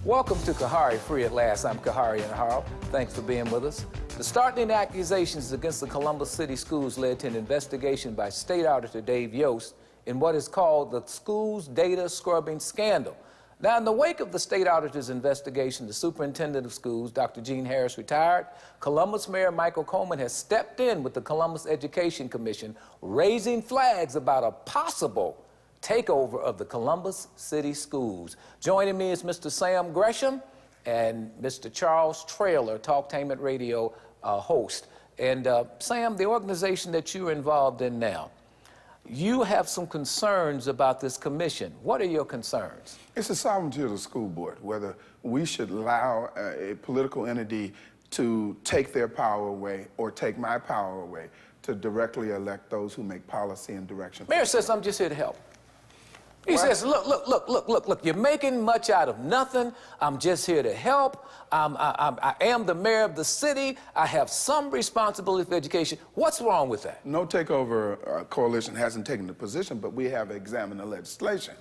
Welcome to Khari, Free at Last. I'm Khari and Harl. Thanks for being with us. The startling accusations against the Columbus City Schools led to an investigation by State Auditor Dave Yost in what is called the Schools Data Scrubbing Scandal. Now, in the wake of the state auditor's investigation, the superintendent of schools, Dr. Gene Harris, retired. Columbus Mayor Michael Coleman has stepped in with the Columbus Education Commission, raising flags about a possible takeover of the Columbus City Schools. Joining me is Mr. Sam Gresham and Mr. Charles Traylor, Talktainment Radio host. And Sam, the organization that you're involved in now, you have some concerns about this commission. What are your concerns? It's the sovereignty of the school board, whether we should allow a political entity to take their power away or take my power away to directly elect those who make policy and direction. Mayor says, I'm just here to help. He says, look, you're making much out of nothing. I'm just here to help. I am the mayor of the city. I have some responsibility for education. What's wrong with that? No Takeover Coalition hasn't taken the position, but we have examined the legislation.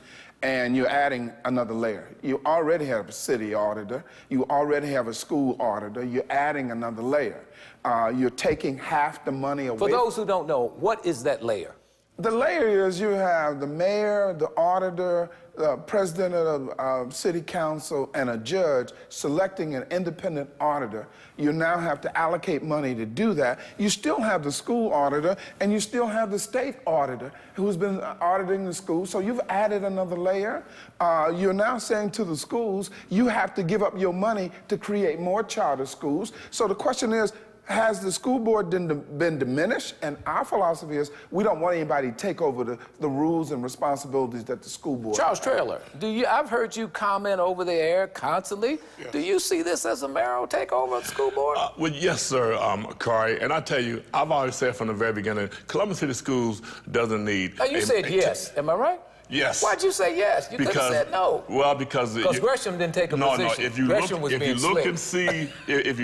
And you're adding another layer. You already have a city auditor. You already have a school auditor. You're adding another layer. You're taking half the money away. For those who don't know, what is that layer? The layer is you have the mayor, the auditor, the president of city council, and a judge selecting an independent auditor. You now have to allocate money to do that. You still have the school auditor, and you still have the state auditor who's been auditing the school. So you've added another layer. You're now saying to the schools, you have to give up your money to create more charter schools. So the question is, has the school board been diminished? And our philosophy is we don't want anybody to take over the rules and responsibilities that the school board Charles Traylor, I've heard you comment over the air constantly. Yes. Do you see this as a mayoral takeover of the school board? Well, yes, sir, Khari. And I tell you, I've always said from the very beginning, Columbus City Schools doesn't need... You said yes, am I right? Yes. Why'd you say yes? You could have said no. Well, because Gresham didn't take a position. No, if you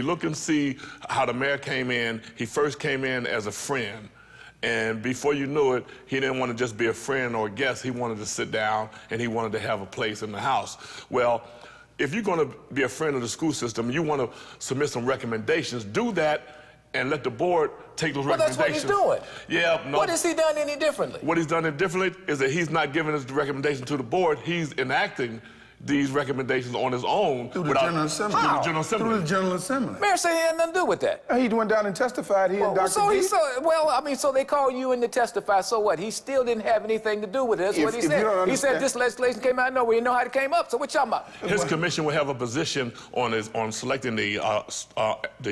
look and see how the mayor came in, he first came in as a friend. And before you knew it, he didn't want to just be a friend or a guest. He wanted to sit down and he wanted to have a place in the house. Well, if you're going to be a friend of the school system, you want to submit some recommendations, do that and let the board take those recommendations. That's what he's doing. Yeah, no. What has he done any differently? What he's done differently is that he's not giving us the recommendation to the board. He's enacting these recommendations on his own. Through the General Assembly. Through the General Assembly. Through the General Assembly. Mayor said he had nothing to do with that. He went down and testified, and Dr. G. So they called you in to testify, so what? He still didn't have anything to do with it. That's what he said. He said this legislation came out of nowhere. You know how it came up, so what y'all about? His commission will have a position on selecting the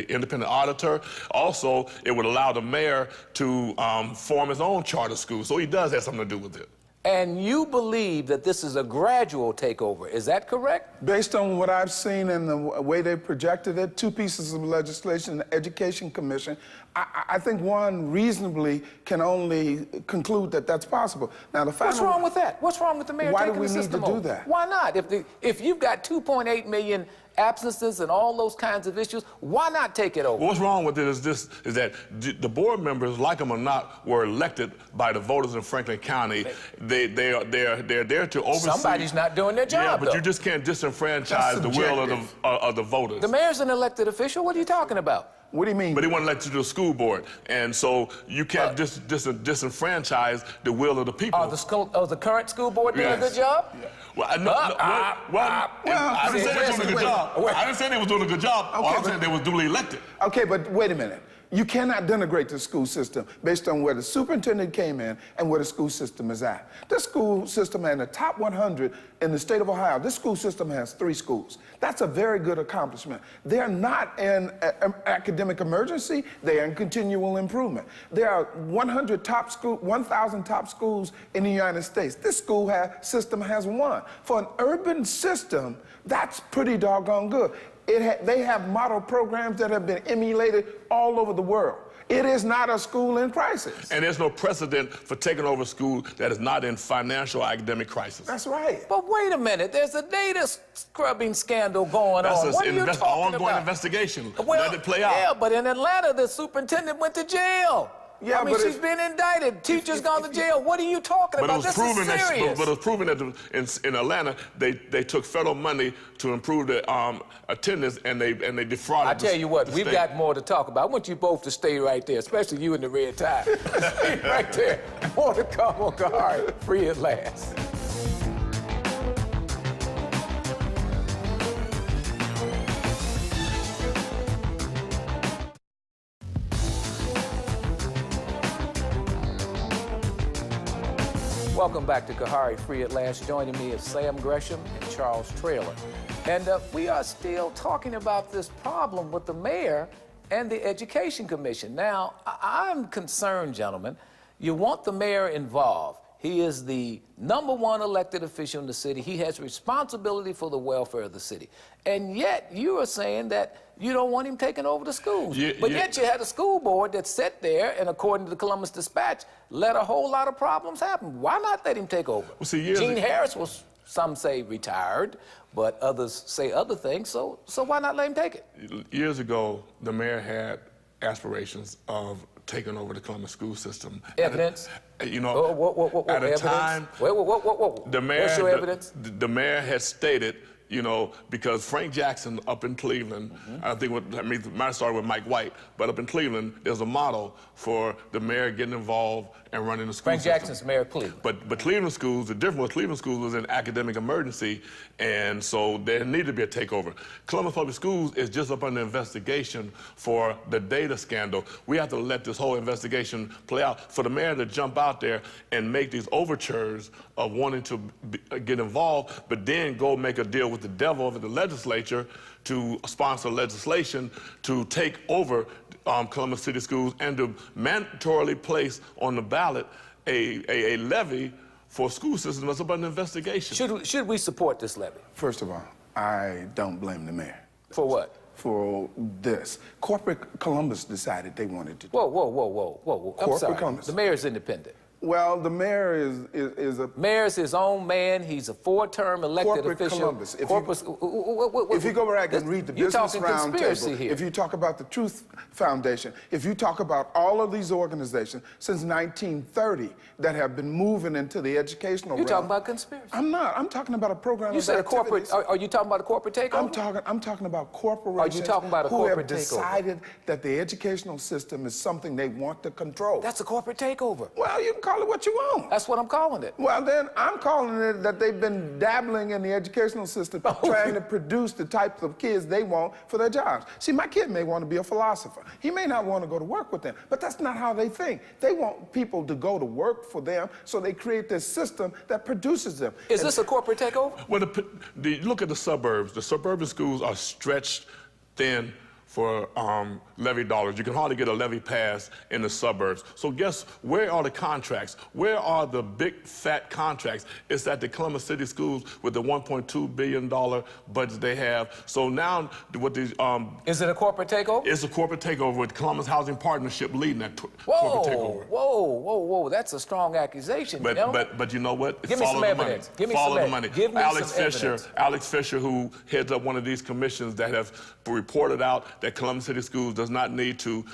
independent auditor. Also, it would allow the mayor to form his own charter school, so he does have something to do with it. And you believe that this is a gradual takeover, is that correct? Based on what I've seen and the way they projected it, two pieces of legislation, the Education Commission, I think one reasonably can only conclude that that's possible. Now, the What's wrong with that? What's wrong with the mayor taking the system over? Why do we need to do that? Why not? If you've got 2.8 million absences and all those kinds of issues, why not take it over? What's wrong with it is that the board members, like them or not, were elected by the voters in Franklin County. They're there to oversee. Somebody's not doing their job. Yeah, but though. you just can't disenfranchise the will of the voters. The mayor's an elected official. What are you talking about? What do you mean? But he wasn't elected to the school board, and so you can't disenfranchise the will of the people. The current school board doing a good job? Yeah. Well, I didn't say they were doing a good job. I didn't say they were doing a good job. All I'm saying they were duly elected. Okay, but wait a minute. You cannot denigrate the school system based on where the superintendent came in and where the school system is at. This school system, in the top 100 in the state of Ohio, this school system has 3 schools. That's a very good accomplishment. They're not in academic emergency, they're in continual improvement. There are 1,000 top schools in the United States. This school system has 1. For an urban system, that's pretty doggone good. They have model programs that have been emulated all over the world. It is not a school in crisis. And there's no precedent for taking over a school that is not in financial academic crisis. That's right. But wait a minute, there's a data scrubbing scandal going on. What are you talking about? Ongoing investigation. Well, let it play out. Yeah, but in Atlanta, the superintendent went to jail. Yeah, I mean, but she's been indicted. Teachers gone to jail. What are you talking about? This is serious. But it's proven that in Atlanta, they took federal money to improve the attendance, and they defrauded. I tell you what, the we've state. got more to talk about. I want you both to stay right there, especially you in the red tie. Stay right there. More to come on Khari, free at last. Welcome back to Khari, free at last. Joining me is Sam Gresham and Charles Traylor. And we are still talking about this problem with the mayor and the Education Commission. Now, I'm concerned, gentlemen. You want the mayor involved. He is the #1 elected official in the city. He has responsibility for the welfare of the city. And yet, you are saying that you don't want him taking over the schools. But yet you had a school board that sat there and, according to the Columbus Dispatch, let a whole lot of problems happen. Why not let him take over? Well, see, Gene Harris was, some say, retired, but others say other things. So why not let him take it? Years ago, the mayor had aspirations of taking over the Columbus school system. Evidence? You know, at a time, the mayor, what's your evidence? The mayor had stated, you know, because Frank Jackson up in Cleveland, I think it might have started with Mike White, but up in Cleveland, there's a model for the mayor getting involved and running the school system. Frank Jackson's mayor of Cleveland. But Cleveland schools, the difference with Cleveland schools was an academic emergency, and so there needed to be a takeover. Columbus Public Schools is just up under investigation for the data scandal. We have to let this whole investigation play out. For the mayor to jump out there and make these overtures of wanting to get involved, but then go make a deal with the devil over the legislature to sponsor legislation to take over Columbus City Schools and to mandatorily place on the ballot a levy for a school system that's about an investigation. Should we support this levy? First of all, I don't blame the mayor. For what? For this. Corporate Columbus decided they wanted to do. Whoa. I'm Corporate sorry. Columbus. The mayor's independent. Well, the mayor is a... Mayor's his own man. He's a 4-term elected Corporate official. Columbus. If you go back and read the Business Roundtable, if you talk about the Truth Foundation, if you talk about all of these organizations since 1930 that have been moving into the educational realm. You're talking about conspiracy. I'm not. I'm talking about a program You of said a activities. corporate. Are you talking about a corporate takeover? I'm talking about corporations. Are you talking about a who corporate have takeover? decided that the educational system is something they want to control. That's a corporate takeover. Well, you can call it what you want. That's what I'm calling it. Well, then I'm calling it that they've been dabbling in the educational system, trying to produce the types of kids they want for their jobs. See, my kid may want to be a philosopher. He may not want to go to work with them, but that's not how they think. They want people to go to work for them, so they create this system that produces them. Is this a corporate takeover? Well, look at the suburbs. The suburban schools are stretched thin for levy dollars. You can hardly get a levy pass in the suburbs. So guess where are the contracts? Where are the big fat contracts? It's at the Columbus City Schools with the $1.2 billion budget they have. So now what these... Is it a corporate takeover? It's a corporate takeover with Columbus Housing Partnership leading that corporate takeover. Whoa. That's a strong accusation. But you know what? Give me some evidence. Give me some evidence. Give me Alex some Fisher, evidence. Alex Fisher, who heads up one of these commissions that have reported out that Columbus City Schools does not need to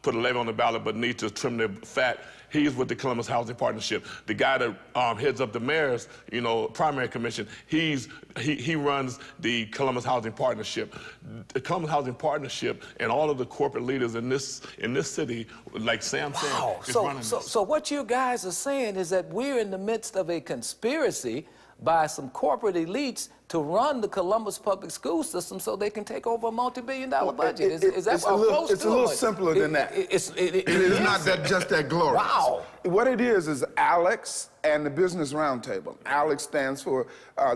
put a levy on the ballot, but need to trim their fat. He's with the Columbus Housing Partnership. The guy that heads up the mayor's, primary commission, he runs the Columbus Housing Partnership. The Columbus Housing Partnership and all of the corporate leaders in this city, like Sam said, is running this. So what you guys are saying is that we're in the midst of a conspiracy by some corporate elites to run the Columbus public school system so they can take over a multi-billion-dollar budget. Is that what I'm close to? It's a little simpler than that. It is not just that glorious. Wow. What it is Alex and the Business Roundtable. Alex stands for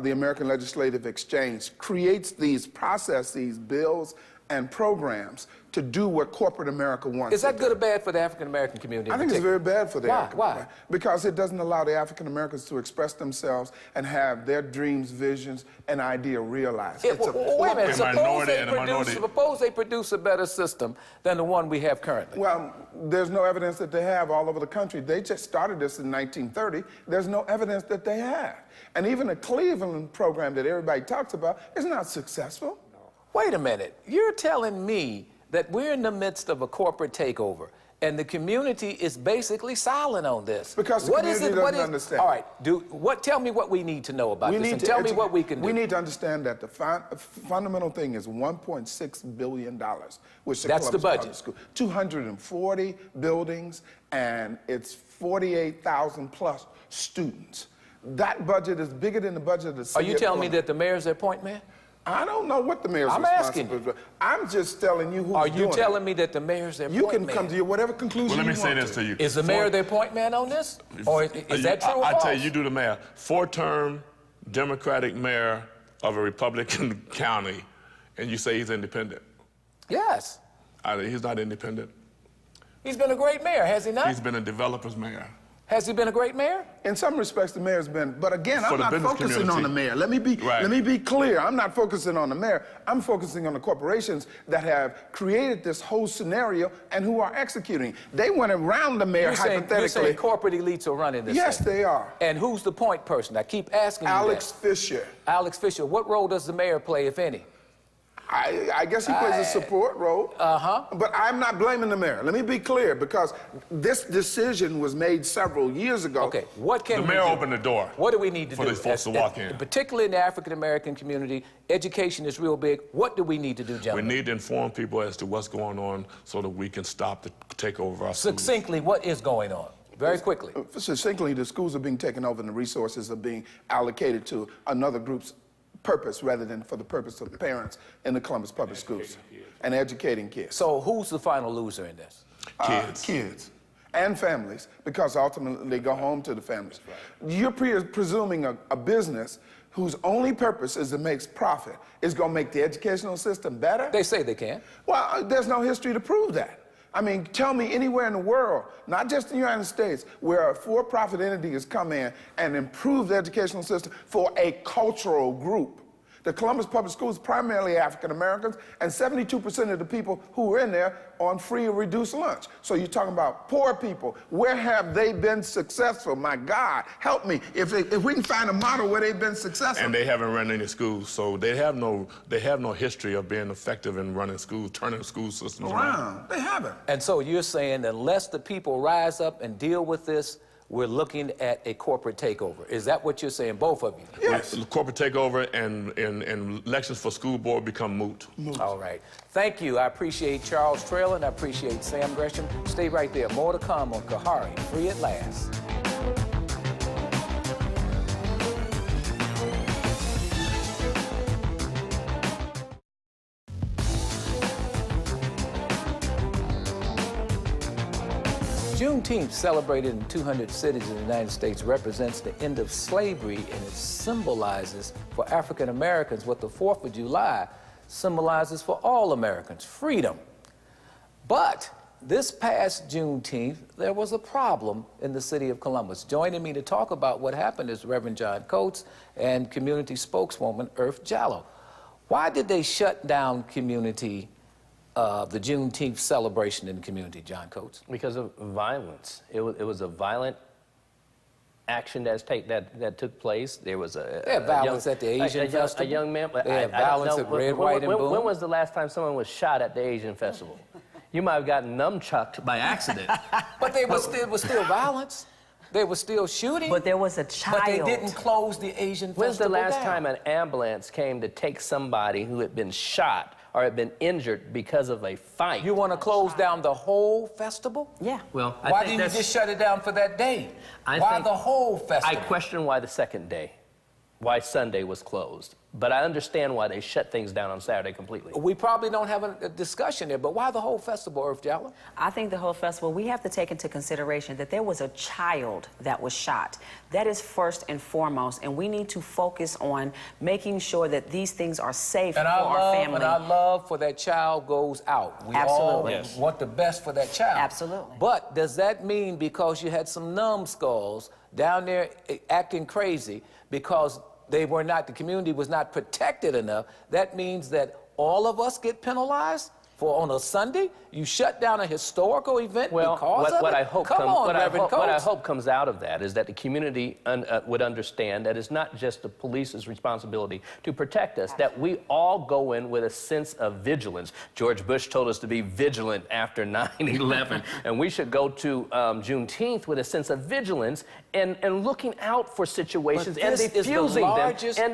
the American Legislative Exchange, creates these processes, bills, and programs to do what corporate America wants. Is that good or bad for the African-American community? I think it's very bad for the African Why? Because it doesn't allow the African Americans to express themselves and have their dreams, visions, and idea realized. Wait a minute. Minority. Suppose they produce a better system than the one we have currently. Well, there's no evidence that they have all over the country. They just started this in 1930. There's no evidence that they have. And even the Cleveland program that everybody talks about is not successful. Wait a minute. You're telling me that we're in the midst of a corporate takeover, And the community is basically silent on this. Because the community doesn't understand. All right, tell me what we need to know about this, and tell me what we can do. We need to understand that the fundamental thing is $1.6 billion, which That's the budget. School. 240 buildings, and it's 48,000 plus students. That budget is bigger than the budget of the city. Are you telling me that the mayor's their point man? I don't know what the mayor's I'm responsible asking. for. I'm just telling you who's doing it. Are you telling me that the mayor's their point man? You can come to your whatever conclusion Well, let me you say want this to you. Is the mayor their point man on this? Or is that true or I false? tell you, you do the math. 4-term Democratic mayor of a Republican county, and you say he's independent. Yes. He's not independent. He's been a great mayor, has he not? He's been a developer's mayor. Has he been a great mayor? In some respects, the mayor's been, but again, For I'm the not business focusing on the mayor. Let me be clear. I'm not focusing on the mayor. I'm focusing on the corporations that have created this whole scenario and who are executing. They went around the mayor hypothetically. You're saying corporate elites are running this Yes, thing. they are. And who's the point person? I keep asking you Alex that. Fisher. Alex Fisher. What role does the mayor play, if any? I guess he plays a support role. But I'm not blaming the mayor. Let me be clear, because this decision was made several years ago. Okay, what can The we mayor do? opened the door. What do we need to do? For these folks to walk in. Particularly in the African-American community, education is real big. What do we need to do, We gentlemen? need to inform people as to what's going on so that we can stop the takeover of our schools. Succinctly, what is going on? Very quickly. Succinctly, the schools are being taken over and the resources are being allocated to another group's purpose rather than for the purpose of the parents in the Columbus Public Schools and educating kids. So who's the final loser in this? Kids and families, because ultimately they go home to the families. You're presuming a business whose only purpose is to make profit is going to make the educational system better? They say they can. Well, there's no history to prove that. I mean, tell me anywhere in the world, not just in the United States, where a for-profit entity has come in and improved the educational system for a cultural group. The Columbus Public Schools primarily African Americans, and 72% of the people who were in there on free or reduced lunch. So you're talking about poor people. Where have they been successful? My God, help me. If we can find a model where they've been successful. And they haven't run any schools, so they have no history of being effective in running schools, turning school systems around. They haven't. And so you're saying that unless the people rise up and deal with this, we're looking at a corporate takeover. Is that what you're saying, both of you? Yes. The corporate takeover and elections for school board become moot. All right. Thank you. I appreciate Charles Trail and I appreciate Sam Gresham. Stay right there. More to come on Khari, Free at Last. Juneteenth, celebrated in 200 cities in the United States, represents the end of slavery, and it symbolizes for African Americans what the 4th of July symbolizes for all Americans, freedom. But this past Juneteenth, there was a problem in the city of Columbus. Joining me to talk about what happened is Reverend John Coates and community spokeswoman Earth Jallow. Why did they shut down the Juneteenth celebration in the community, John Coates? Because of violence. It was a violent action that took place. There was violence at the Asian festival. A young man. They had violence at Red, White, and Boom. When was the last time someone was shot at the Asian festival? You might have gotten nunchucked by accident. But there was still violence. They were still shooting. But there was a child. But they didn't close the Asian When's the festival last down? time an ambulance came to take somebody who had been shot or had been injured because of a fight? You want to close down the whole festival? Yeah. Well, I Why think didn't you just shut it down for that day? Why the whole I festival? question why the second day, why Sunday was closed. But I understand why they shut things down on Saturday completely. We probably don't have a discussion there, but why the whole festival, Earth Jallow? I think the whole festival, we have to take into consideration that there was a child that was shot. That is first and foremost, and we need to focus on making sure that these things are safe for our family. And our love for that child goes out. We Absolutely. all want the best for that child. Absolutely. But does that mean because you had some numbskulls down there acting crazy because the community was not protected enough, that means that all of us get penalized on a Sunday? You shut down a historical event Well, because of what it? I hope Come on, Reverend what I Coates. hope comes out of that is that the community would understand that it's not just the police's responsibility to protect us, that we all go in with a sense of vigilance. George Bush told us to be vigilant after 9/11, and we should go to Juneteenth with a sense of vigilance and looking out for situations and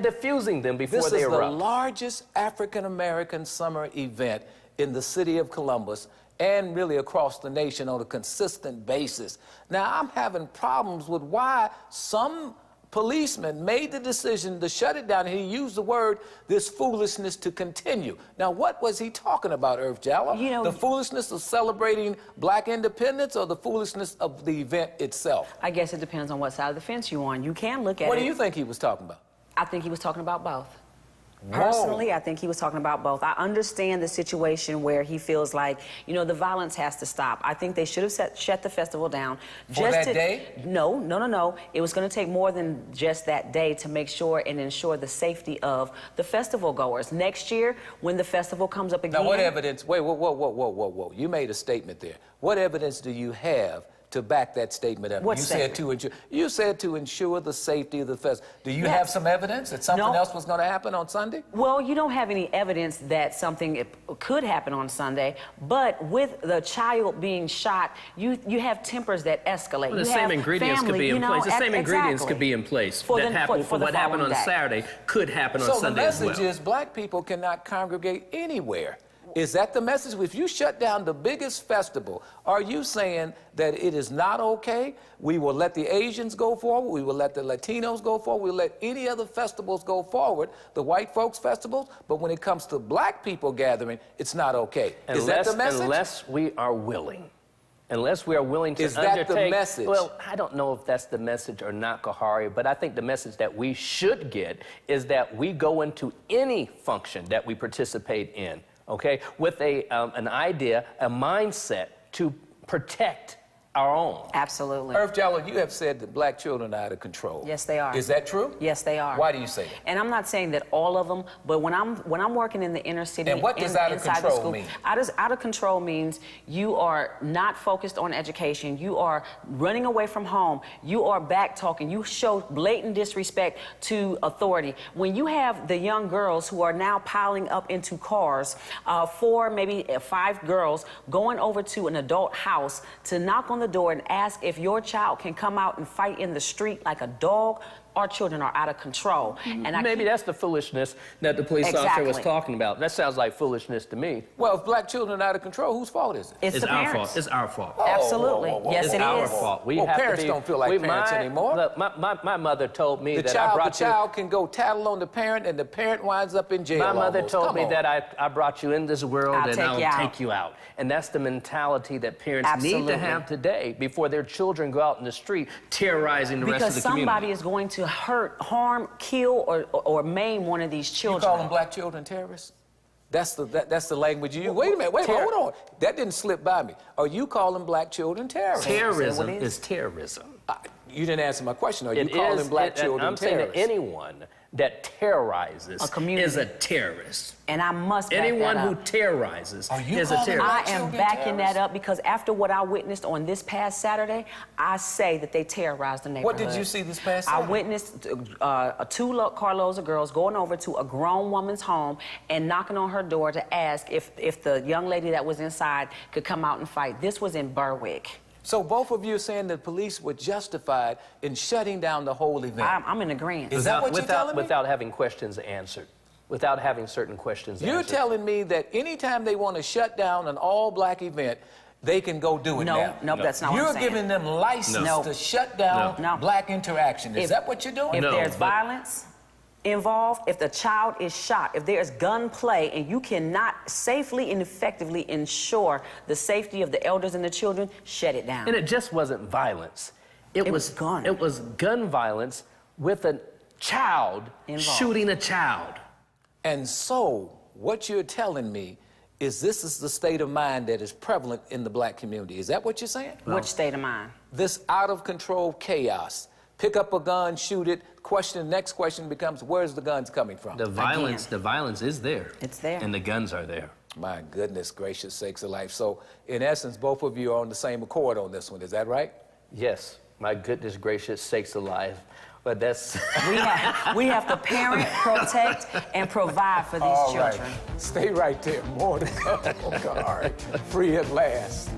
diffusing them before they This is the erupt. largest African-American summer event in the city of Columbus and really across the nation on a consistent basis. Now, I'm having problems with why some policeman made the decision to shut it down, and he used the word, this foolishness to continue. Now, what was he talking about, Irv Jallow? You know, the foolishness of celebrating black independence or the foolishness of the event itself? I guess it depends on what side of the fence you're on. You can look at it. What do you think he was talking about? I think he was talking about both. Whoa. Personally, I think he was talking about both. I understand the situation where he feels like, you know, the violence has to stop. I think they should have shut the festival down. For that day? No. It was going to take more than just that day to make sure and ensure the safety of the festival goers. Next year, when the festival comes up again... Now, what evidence... Wait, whoa. You made a statement there. What evidence do you have to back that statement up? What You said to ensure the safety of the festival. Do you have some evidence that something else was going to happen on Sunday? Well, you don't have any evidence that something could happen on Sunday, but with the child being shot, you have tempers that escalate. Well, the same ingredients could be in place. The same ingredients could be in place for what happened on Saturday could happen on Sunday as well. So the message is black people cannot congregate anywhere. Is that the message? If you shut down the biggest festival, are you saying that it is not okay? We will let the Asians go forward. We will let the Latinos go forward. We'll let any other festivals go forward, the white folks festivals. But when it comes to black people gathering, it's not okay. Is that the message? Unless we are willing. Unless we are willing to undertake... Is that the message? Well, I don't know if that's the message or not, Khari, but I think the message that we should get is that we go into any function that we participate in, okay, with an idea, a mindset to protect our own. Absolutely. Irv Jallow, you have said that black children are out of control. Yes, they are. Is that true? Yes, they are. Why do you say that? And I'm not saying that all of them, but when I'm working in the inner city, and what does out of control mean? Out of control means you are not focused on education. You are running away from home. You are back talking. You show blatant disrespect to authority. When you have the young girls who are now piling up into cars, 4, maybe 5 girls going over to an adult house to knock on the door and ask if your child can come out and fight in the street like a dog, our children are out of control. And maybe that's the foolishness that the police officer was talking about. That sounds like foolishness to me. Well, if black children are out of control, whose fault is it? It's the our parents. fault. It's our fault. Absolutely. Yes, it's it our is. fault. Parents don't feel like parents anymore. Look, my mother told me The child can go tattle on the parent, and the parent winds up in jail. My mother almost. told me that I brought you in this world and I'll take you out. And that's the mentality that parents need to have today before their children go out in the street terrorizing the rest of the community. Because somebody is going to harm, kill, or maim one of these children. You call them black children terrorists? That's the language you use. Wait a minute, hold on. That didn't slip by me. Are you calling black children terrorists? Terrorism is terrorism. You didn't answer my question. Are you calling black children terrorists? I'm saying that anyone that terrorizes is a terrorist. And I must back Anyone that up. who terrorizes is a terrorist. I am backing that up because after what I witnessed on this past Saturday, I say that they terrorized the neighborhood. What did you see this past Saturday? I witnessed 2 carloads of girls going over to a grown woman's home and knocking on her door to ask if the young lady that was inside could come out and fight. This was in Berwick. So both of you are saying the police were justified in shutting down the whole event? I'm in agreement. Is that what you're telling me? Without having questions answered. Without having certain questions answered. You're telling me that anytime they want to shut down an all-black event, they can go do it now? No, that's not what I'm saying. You're giving them license to shut down black interaction. Is that what you're doing? If there's violence involved, if the child is shot, if there's gunplay, and you cannot safely and effectively ensure the safety of the elders and the children, shut it down. And it just wasn't violence. It was gun. It was gun violence with a child shooting a child. And so, what you're telling me is this is the state of mind that is prevalent in the black community. Is that what you're saying? Which state of mind? This out-of-control chaos. Pick up a gun, shoot it. Next question becomes, where's the guns coming from? The violence is there. It's there. And the guns are there. My goodness gracious sakes of life. So, in essence, both of you are on the same accord on this one. Is that right? Yes, my goodness gracious sakes alive. But that's... we have to parent, protect, and provide for these All children. right. Stay right there. More to come on Khari. Free at last.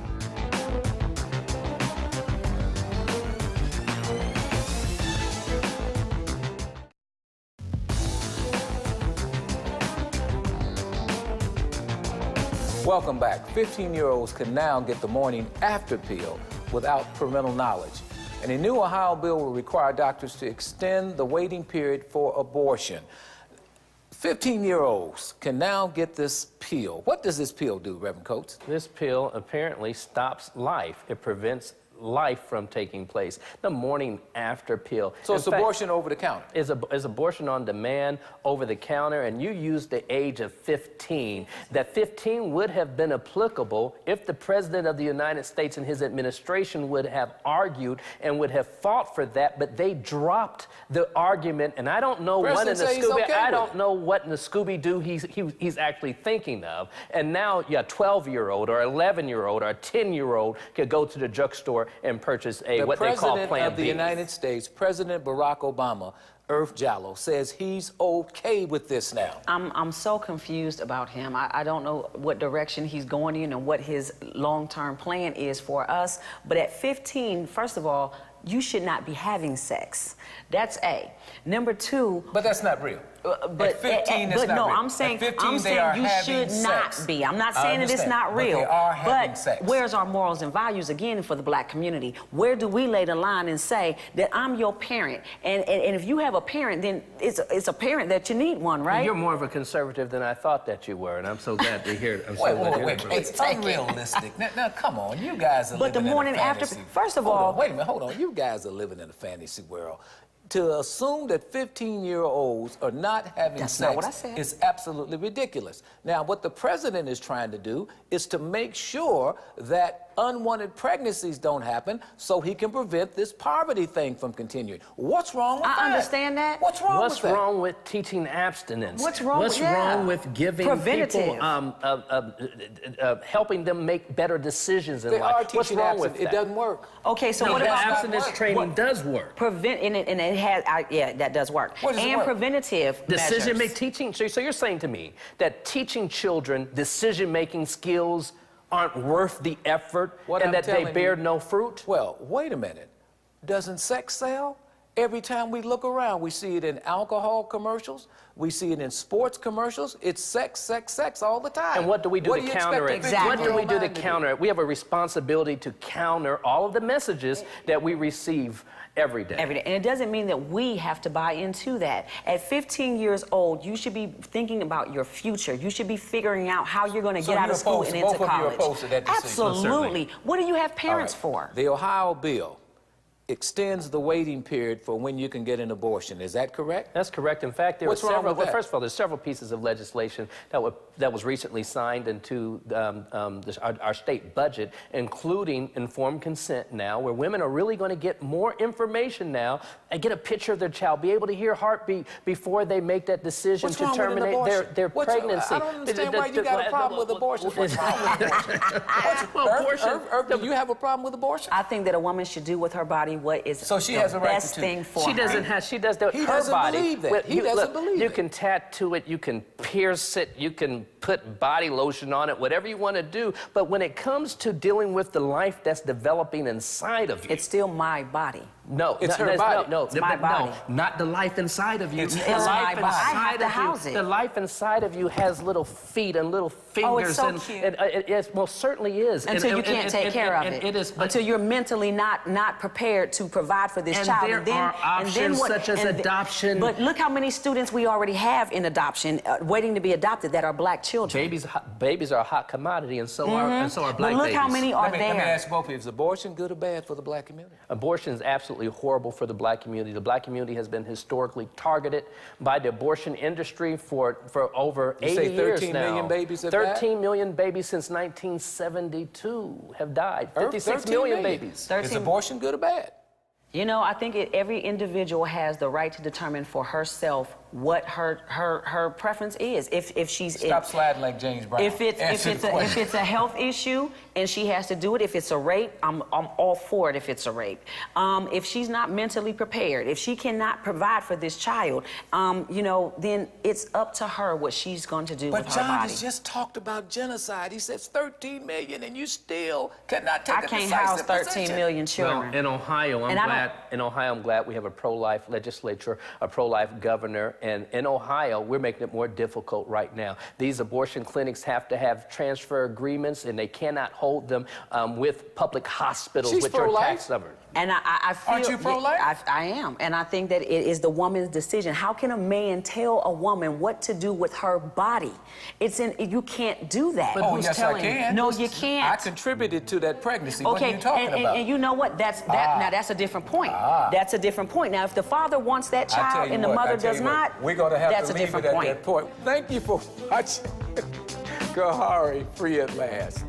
Welcome back. 15-year-olds can now get the morning after pill without parental knowledge. And a new Ohio bill will require doctors to extend the waiting period for abortion. 15-year-olds can now get this pill. What does this pill do, Reverend Coates? This pill apparently stops life. It prevents life from taking place. The morning after pill. So it's abortion over the counter? Is abortion on demand, over the counter, and you use the age of 15. That 15 would have been applicable if the President of the United States and his administration would have argued and would have fought for that, but they dropped the argument, and I don't know what in the I don't know what in the Scooby-Doo he's actually thinking of. And now, yeah, a 12-year-old or 11-year-old or a 10-year-old could go to the drugstore and purchase what they call Plan B. The President of the United States, President Barack Obama, Earth Jallow, says he's okay with this now. I'm so confused about him. I don't know what direction he's going in and what his long-term plan is for us. But at 15, first of all, you should not be having sex. That's A. Number two... But that's not real. But at 15, it's but not no, real. I'm saying you should sex. not be. I'm not saying that it's not real. But they are having but sex. Where's our morals and values again for the black community? Where do we lay the line and say that I'm your parent, and if you have a parent, then it's a parent that you need one, right? You're more of a conservative than I thought that you were, and I'm so glad to hear it. Wait. It's unrealistic. Now, come on, you guys are living in a fantasy. First of all, wait a minute, hold on. You guys are living in a fantasy world. To assume that 15-year-olds are not having That's sex not what I said. is absolutely ridiculous. Now, what the president is trying to do is to make sure that unwanted pregnancies don't happen so he can prevent this poverty thing from continuing. What's wrong with that? I understand that. What's wrong with that? What's wrong with teaching abstinence? What's wrong with giving people, helping them make better decisions in life? What's wrong with that? It doesn't work. Okay, so No, what about abstinence training does work. That does work. What does it work? Preventative Decision measures. teaching. So you're saying to me that teaching children decision-making skills aren't worth the effort and that they bear no fruit? Well, wait a minute. Doesn't sex sell? Every time we look around, we see it in alcohol commercials. We see it in sports commercials. It's sex, sex, sex all the time. And what do we do to counter it? Exactly. What do we do to counter it? We have a responsibility to counter all of the messages that we receive every day. Every day. And it doesn't mean that we have to buy into that. At 15 years old, you should be thinking about your future. You should be figuring out how you're going to get out of school and into college. Both of you are opposed to that decision. Absolutely. What do you have parents for? The Ohio bill extends the waiting period for when you can get an abortion. Is that correct? That's correct. In fact, there What's were several. wrong with that? Well, first of all, there's several pieces of legislation that was recently signed into our state budget, including informed consent now, where women are really going to get more information now and get a picture of their child, be able to hear heartbeat before they make that decision to terminate their pregnancy. I don't understand why you got a problem with abortion. What's wrong with abortion? Do you have a problem with abortion? I think that a woman should do with her body what is So she has a the right best to thing for She her. doesn't have. She does that. He Her doesn't body. believe that. Well, He doesn't believe You it. can tattoo it. You can pierce it. You can put body lotion on it. Whatever you want to do. But when it comes to dealing with the life that's developing inside of you, It's still my body. no, It's her body. No, It's my body. No, not the life inside of you. It's the her life body. I have inside to of house you. it. The life inside of you has little feet and little fingers. so and, cute. and it most certainly is. Until you can't take care of it. It is. But Until you're mentally not prepared to provide for this And child. there are options such as adoption. But look how many students we already have in adoption waiting to be adopted that are black children. babies are a hot commodity, and so are black But look babies. how many are Let me there. ask both of you, is abortion good or bad for the black community? Abortion is absolutely horrible for the black community. The black community has been historically targeted by the abortion industry for over 80 say years 13 now. million babies have died? 13 million babies since 1972 have died. 56 13 million babies. 13 Is abortion good or bad? You know, I think every individual has the right to determine for herself what her preference is. If she's Stop sliding like James Brown. if it's a health issue and she has to do it, if it's a rape, I'm all for it. If it's a rape, if she's not mentally prepared, if she cannot provide for this child, you know, then it's up to her what she's going to do with her But John body. has just talked about genocide. He says 13 million, and you still cannot take I a can't house decisive 13 position. million children. Well, in Ohio, I'm glad we have a pro-life legislature, a pro-life governor, and in Ohio, we're making it more difficult right now. These abortion clinics have to have transfer agreements, and they cannot hold them with public hospitals, She's which are pro-life? tax covered. And I feel... Aren't you pro-life? I am. And I think that it is the woman's decision. How can a man tell a woman what to do with her body? You can't do that. But yes, I can. No, you can't. I contributed to that pregnancy. What are Okay, you talking about? and you know what? Now that's a different point. That's a different point. Now, if the father wants that I tell child you and the what, mother I tell does you what, not, we're going to have that's to a leave different it at point. that point. Thank you for watching. Khari, free at last.